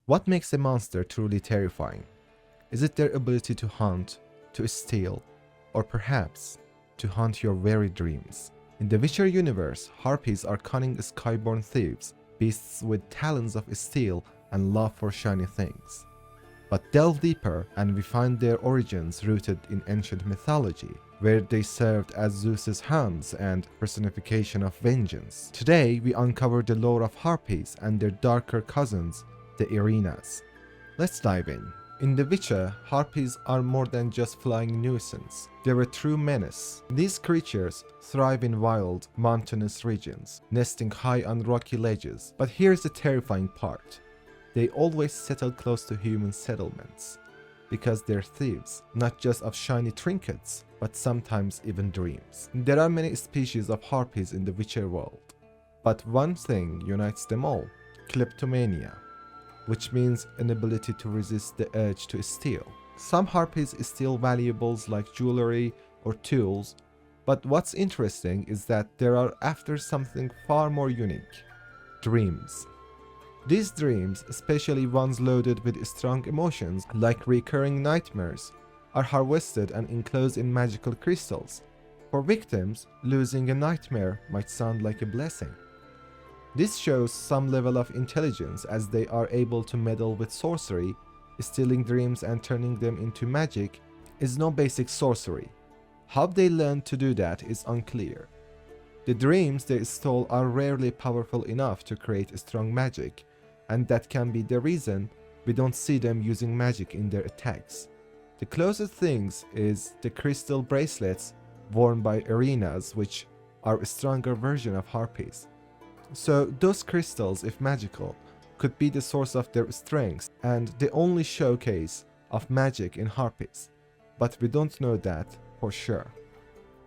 What makes a monster truly terrifying? Is it their ability to hunt, to steal, or perhaps to haunt your very dreams? In the Witcher universe, harpies are cunning skyborn thieves, beasts with talons of steel and love for shiny things. But delve deeper and we find their origins rooted in ancient mythology, where they served as Zeus's hounds and personification of vengeance. Today, we uncover the lore of harpies and their darker cousins, the Erynias. Let's dive in. In The Witcher, harpies are more than just flying nuisance. They're a true menace. These creatures thrive in wild, mountainous regions, nesting high on rocky ledges. But here's the terrifying part. They always settle close to human settlements, because they're thieves, not just of shiny trinkets, but sometimes even dreams. There are many species of harpies in the Witcher world, but one thing unites them all: kleptomania, which means an ability to resist the urge to steal. Some harpies steal valuables like jewelry or tools, but what's interesting is that they are after something far more unique: dreams. These dreams, especially ones loaded with strong emotions like recurring nightmares, are harvested and enclosed in magical crystals. For victims, losing a nightmare might sound like a blessing. This shows some level of intelligence, as they are able to meddle with sorcery. Stealing dreams and turning them into magic is no basic sorcery. How they learned to do that is unclear. The dreams they stole are rarely powerful enough to create strong magic, and that can be the reason we don't see them using magic in their attacks. The closest things is the crystal bracelets worn by Erynias, which are a stronger version of harpies. So those crystals, if magical, could be the source of their strength and the only showcase of magic in harpies, but we don't know that for sure.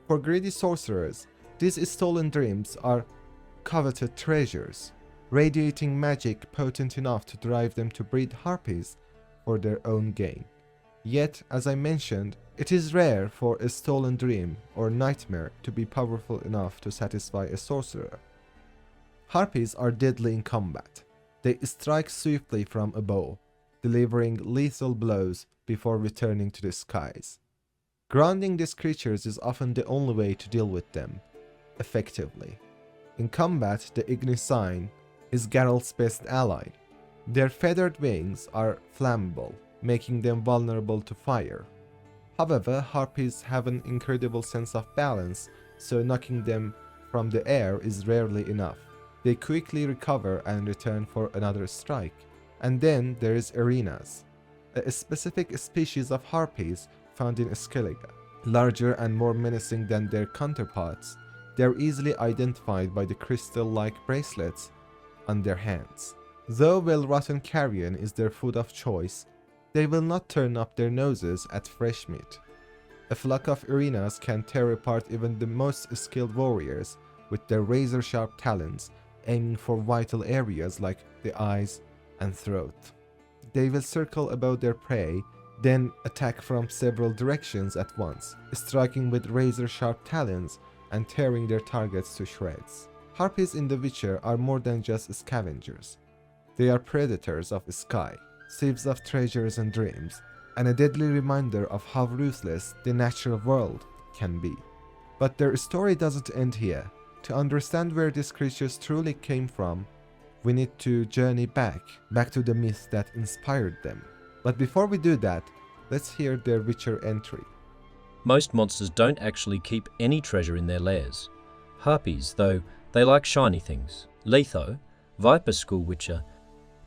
For greedy sorcerers, these stolen dreams are coveted treasures, radiating magic potent enough to drive them to breed harpies for their own gain. Yet, as I mentioned, it is rare for a stolen dream or nightmare to be powerful enough to satisfy a sorcerer. Harpies are deadly in combat. They strike swiftly from a bow, delivering lethal blows before returning to the skies. Grounding these creatures is often the only way to deal with them effectively. In combat, the Ignisine is Geralt's best ally. Their feathered wings are flammable, making them vulnerable to fire. However, harpies have an incredible sense of balance, so knocking them from the air is rarely enough. They quickly recover and return for another strike. And then there is Erynias, a specific species of harpies found in Skellige. Larger and more menacing than their counterparts, they are easily identified by the crystal-like bracelets on their hands. Though well-rotten carrion is their food of choice, they will not turn up their noses at fresh meat. A flock of Erynias can tear apart even the most skilled warriors with their razor-sharp talons, aiming for vital areas like the eyes and throat. They will circle about their prey, then attack from several directions at once, striking with razor-sharp talons and tearing their targets to shreds. Harpies in The Witcher are more than just scavengers. They are predators of the sky, thieves of treasures and dreams, and a deadly reminder of how ruthless the natural world can be. But their story doesn't end here. To understand where these creatures truly came from, we need to journey back to the myth that inspired them. But before we do that, let's hear their Witcher entry. Most monsters don't actually keep any treasure in their lairs. Harpies, though, they like shiny things. Letho, Viper School Witcher.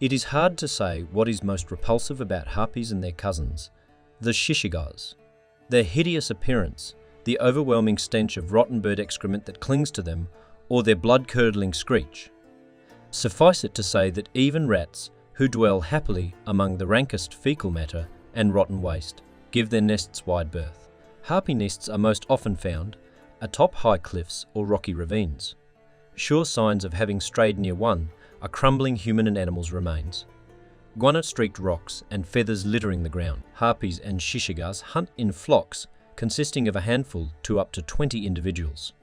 It is hard to say what is most repulsive about harpies and their cousins, the shishigas. Their hideous appearance, the overwhelming stench of rotten bird excrement that clings to them, or their blood-curdling screech. Suffice it to say that even rats, who dwell happily among the rankest fecal matter and rotten waste, give their nests wide berth. Harpy nests are most often found atop high cliffs or rocky ravines. Sure signs of having strayed near one are crumbling human and animals' remains, guano-streaked rocks and feathers littering the ground. Harpies and shishigas hunt in flocks consisting of a handful to up to 20 individuals.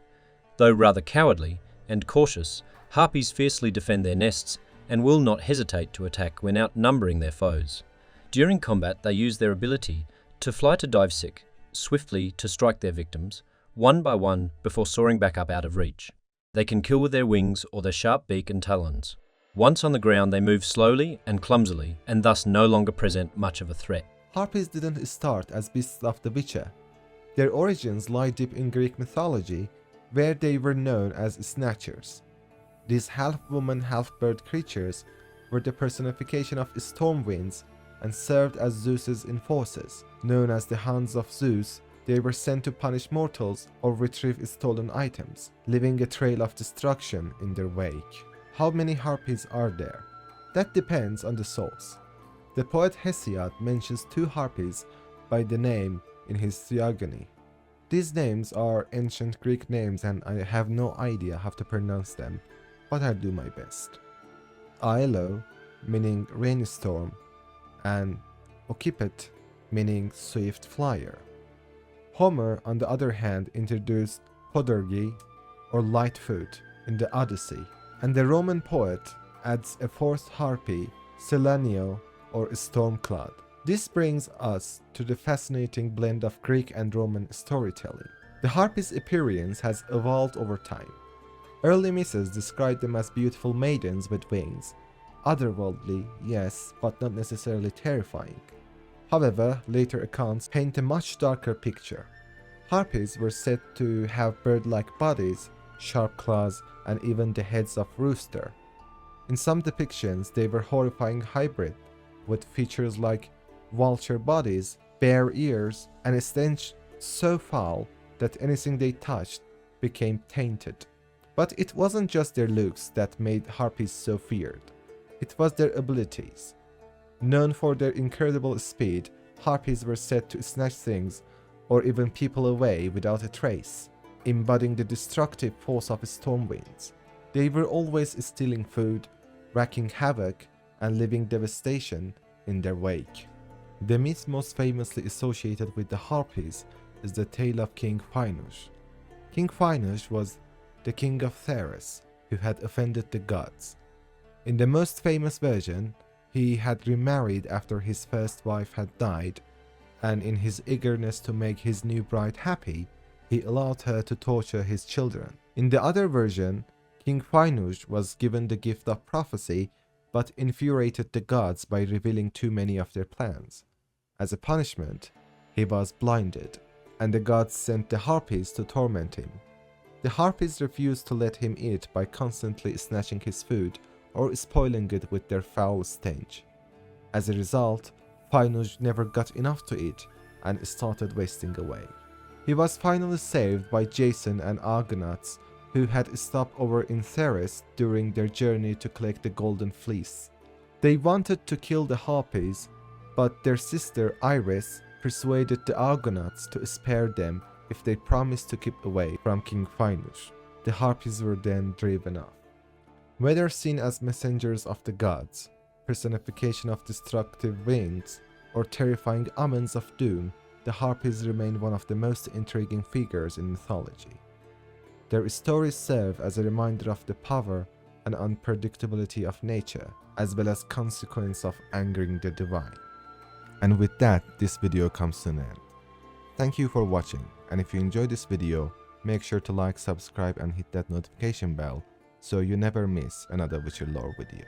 Though rather cowardly and cautious, harpies fiercely defend their nests and will not hesitate to attack when outnumbering their foes. During combat, they use their ability to fly to dive sick, swiftly to strike their victims, one by one before soaring back up out of reach. They can kill with their wings or their sharp beak and talons. Once on the ground, they move slowly and clumsily, and thus no longer present much of a threat. Harpies didn't start as beasts of the Witcher. Their origins lie deep in Greek mythology, where they were known as snatchers. These half-woman, half-bird creatures were the personification of storm winds and served as Zeus's enforcers. Known as the Hounds of Zeus, they were sent to punish mortals or retrieve stolen items, leaving a trail of destruction in their wake. How many harpies are there? That depends on the source. The poet Hesiod mentions 2 harpies by the name in his Theogony. These names are ancient Greek names and I have no idea how to pronounce them, but I'll do my best. Aelo, meaning rainstorm, and Ocypet, meaning swift flyer. Homer, on the other hand, introduced podargy, or light-foot, in the Odyssey, and the Roman poet adds a 4th harpy, Selenio, or Stormcloud. This brings us to the fascinating blend of Greek and Roman storytelling. The harpy's appearance has evolved over time. Early myths described them as beautiful maidens with wings. Otherworldly, yes, but not necessarily terrifying. However, later accounts paint a much darker picture. Harpies were said to have bird-like bodies, sharp claws, and even the heads of rooster. In some depictions, they were horrifying hybrid, with features like vulture bodies, bare ears, and a stench so foul that anything they touched became tainted. But it wasn't just their looks that made harpies so feared. It was their abilities. Known for their incredible speed, harpies were said to snatch things or even people away without a trace, embodying the destructive force of storm winds. They were always stealing food, wreaking havoc, and leaving devastation in their wake. The myth most famously associated with the harpies is the tale of King Finush. King Finush was the king of Theris, who had offended the gods. In the most famous version, he had remarried after his first wife had died, and in his eagerness to make his new bride happy, he allowed her to torture his children. In the other version, King Finush was given the gift of prophecy, but infuriated the gods by revealing too many of their plans. As a punishment, he was blinded, and the gods sent the harpies to torment him. The harpies refused to let him eat by constantly snatching his food or spoiling it with their foul stench. As a result, Finush never got enough to eat and started wasting away. He was finally saved by Jason and Argonauts, who had stopped over in Theris during their journey to collect the Golden Fleece. They wanted to kill the harpies, but their sister Iris persuaded the Argonauts to spare them if they promised to keep away from King Finush. The harpies were then driven off. Whether seen as messengers of the gods, personification of destructive winds, or terrifying omens of doom, the harpies remain one of the most intriguing figures in mythology. Their stories serve as a reminder of the power and unpredictability of nature, as well as consequence of angering the divine. And with that, this video comes to an end. Thank you for watching, and if you enjoyed this video, make sure to like, subscribe, and hit that notification bell so you never miss another Witcher lore video.